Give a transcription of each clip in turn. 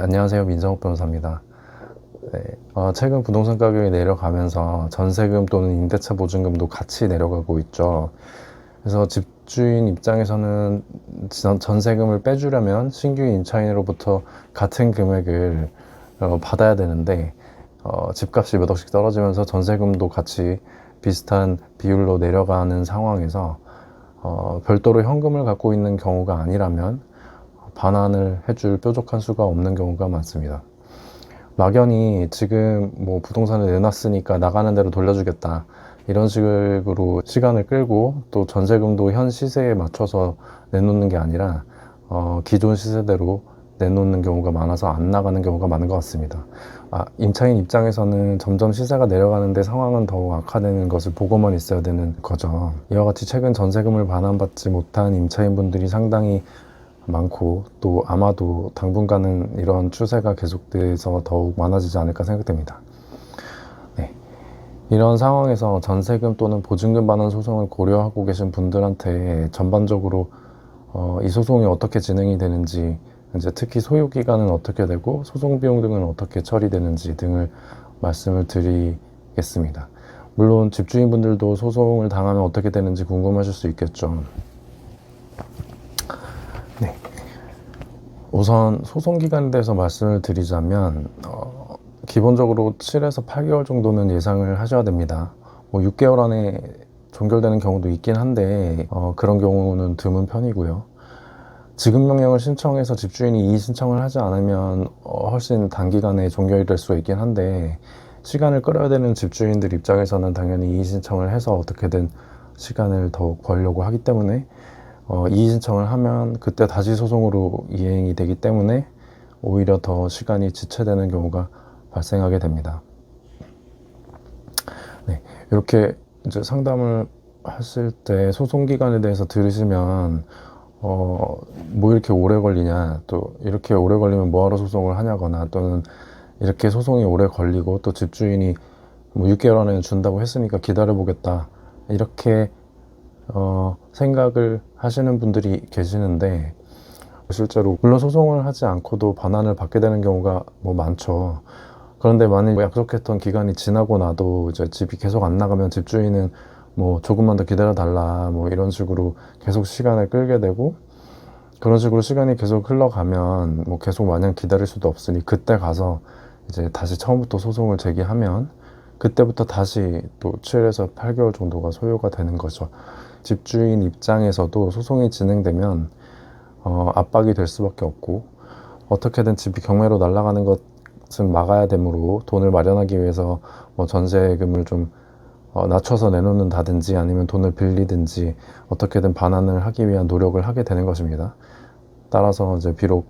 안녕하세요. 민정욱 변호사입니다. 네, 최근 부동산 가격이 내려가면서 전세금 또는 임대차 보증금도 같이 내려가고 있죠. 그래서 집주인 입장에서는 전세금을 빼주려면 신규 임차인으로부터 같은 금액을 받아야 되는데 집값이 몇 억씩 떨어지면서 전세금도 같이 비슷한 비율로 내려가는 상황에서 별도로 현금을 갖고 있는 경우가 아니라면 반환을 해줄 뾰족한 수가 없는 경우가 많습니다. 막연히 지금 뭐 부동산을 내놨으니까 나가는 대로 돌려주겠다 이런 식으로 시간을 끌고 또 전세금도 현 시세에 맞춰서 내놓는 게 아니라 기존 시세대로 내놓는 경우가 많아서 안 나가는 경우가 많은 것 같습니다. 임차인 입장에서는 점점 시세가 내려가는데 상황은 더욱 악화되는 것을 보고만 있어야 되는 거죠. 이와 같이 최근 전세금을 반환받지 못한 임차인분들이 상당히 많고 또 아마도 당분간은 이런 추세가 계속돼서 더욱 많아지지 않을까 생각됩니다. 네. 이런 상황에서 전세금 또는 보증금 반환 소송을 고려하고 계신 분들한테 전반적으로 이 소송이 어떻게 진행이 되는지, 이제 특히 소요 기간은 어떻게 되고 소송 비용 등은 어떻게 처리되는지 등을 말씀을 드리겠습니다. 물론 집주인분들도 소송을 당하면 어떻게 되는지 궁금하실 수 있겠죠. 네. 우선 소송 기간에 대해서 말씀을 드리자면 기본적으로 7에서 8개월 정도는 예상을 하셔야 됩니다. 뭐 6개월 안에 종결되는 경우도 있긴 한데 그런 경우는 드문 편이고요. 지급명령을 신청해서 집주인이 이의 신청을 하지 않으면 훨씬 단기간에 종결이 될 수가 있긴 한데, 시간을 끌어야 되는 집주인들 입장에서는 당연히 이의 신청을 해서 어떻게든 시간을 더 벌려고 하기 때문에 이의 신청을 하면 그때 다시 소송으로 이행이 되기 때문에 오히려 더 시간이 지체되는 경우가 발생하게 됩니다. 네, 이렇게 이제 상담을 하실 때 소송 기간에 대해서 들으시면 뭐 이렇게 오래 걸리냐, 또 이렇게 오래 걸리면 뭐하러 소송을 하냐거나, 또는 이렇게 소송이 오래 걸리고 또 집주인이 뭐 6개월 안에 준다고 했으니까 기다려보겠다 이렇게 생각을 하시는 분들이 계시는데, 실제로 물론 소송을 하지 않고도 반환을 받게 되는 경우가 뭐 많죠. 그런데 만일 약속했던 기간이 지나고 나도 이제 집이 계속 안 나가면 집주인은 뭐 조금만 더 기다려 달라 뭐 이런 식으로 계속 시간을 끌게 되고, 그런 식으로 시간이 계속 흘러가면 뭐 계속 마냥 기다릴 수도 없으니 그때 가서 이제 다시 처음부터 소송을 제기하면 그때부터 다시 또 7에서 8개월 정도가 소요가 되는 거죠. 집주인 입장에서도 소송이 진행되면 압박이 될 수밖에 없고, 어떻게든 집이 경매로 날아가는 것은 막아야 되므로 돈을 마련하기 위해서 뭐 전세금을 좀 낮춰서 내놓는다든지 아니면 돈을 빌리든지 어떻게든 반환을 하기 위한 노력을 하게 되는 것입니다. 따라서 이제 비록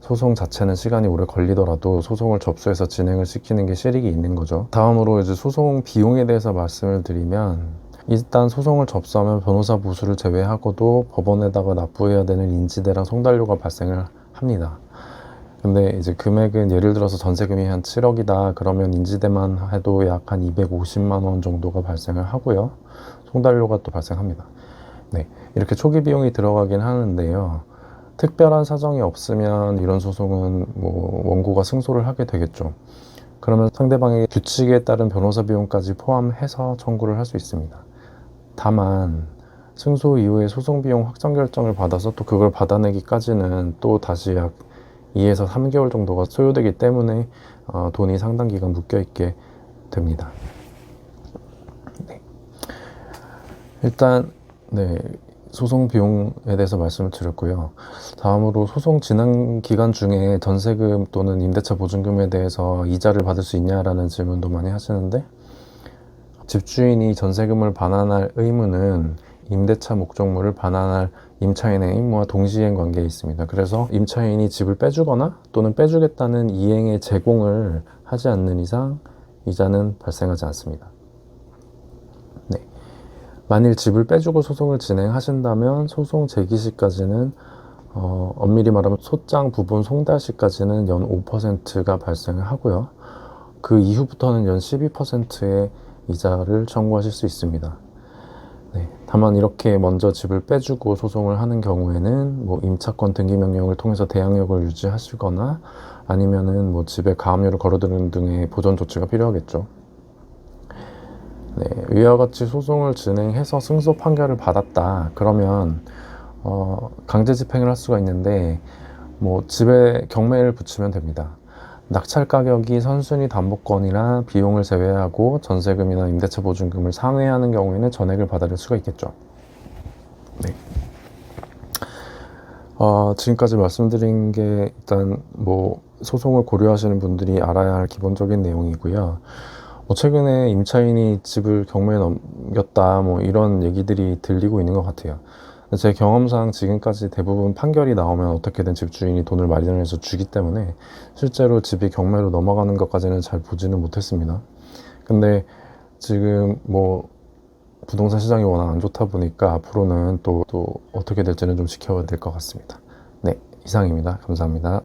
소송 자체는 시간이 오래 걸리더라도 소송을 접수해서 진행을 시키는 게 실익이 있는 거죠. 다음으로 이제 소송 비용에 대해서 말씀을 드리면, 일단 소송을 접수하면 변호사 보수를 제외하고도 법원에다가 납부해야 되는 인지대랑 송달료가 발생을 합니다. 근데 이제 금액은 예를 들어서 전세금이 한 7억이다 그러면 인지대만 해도 약 한 250만 원 정도가 발생을 하고요. 송달료가 또 발생합니다. 네, 이렇게 초기 비용이 들어가긴 하는데요. 특별한 사정이 없으면 이런 소송은 뭐 원고가 승소를 하게 되겠죠. 그러면 상대방의 규칙에 따른 변호사 비용까지 포함해서 청구를 할 수 있습니다. 다만 승소 이후에 소송 비용 확정 결정을 받아서 또 그걸 받아내기까지는 또 다시 약 2에서 3개월 정도가 소요되기 때문에 돈이 상당 기간 묶여 있게 됩니다. 네. 일단 소송 비용에 대해서 말씀을 드렸고요. 다음으로 소송 진행 기간 중에 전세금 또는 임대차 보증금에 대해서 이자를 받을 수 있냐라는 질문도 많이 하시는데, 집주인이 전세금을 반환할 의무는 임대차 목적물을 반환할 임차인의 의무와 동시행 관계에 있습니다. 그래서 임차인이 집을 빼주거나 또는 빼주겠다는 이행의 제공을 하지 않는 이상 이자는 발생하지 않습니다. 네. 만일 집을 빼주고 소송을 진행하신다면 소송 제기 시까지는 엄밀히 말하면 소장 부분 송달 시까지는 연 5%가 발생을 하고요. 그 이후부터는 연 12%의 이자를 청구하실 수 있습니다. 네, 다만 이렇게 먼저 집을 빼주고 소송을 하는 경우에는 뭐 임차권 등기 명령을 통해서 대항력을 유지하시거나 아니면은 뭐 집에 가압류를 걸어두는 등의 보전 조치가 필요하겠죠. 네, 위와 같이 소송을 진행해서 승소 판결을 받았다. 그러면 강제 집행을 할 수가 있는데 뭐 집에 경매를 붙이면 됩니다. 낙찰 가격이 선순위 담보권이나 비용을 제외하고 전세금이나 임대차 보증금을 상회하는 경우에는 전액을 받아들일 수가 있겠죠. 네. 지금까지 말씀드린 게 일단 뭐 소송을 고려하시는 분들이 알아야 할 기본적인 내용이고요. 뭐 최근에 임차인이 집을 경매에 넘겼다 뭐 이런 얘기들이 들리고 있는 것 같아요. 제 경험상 지금까지 대부분 판결이 나오면 어떻게든 집주인이 돈을 마련해서 주기 때문에 실제로 집이 경매로 넘어가는 것까지는 잘 보지는 못했습니다. 근데 지금 뭐 부동산 시장이 워낙 안 좋다 보니까 앞으로는 또 어떻게 될지는 좀 지켜봐야 될 것 같습니다. 네, 이상입니다. 감사합니다.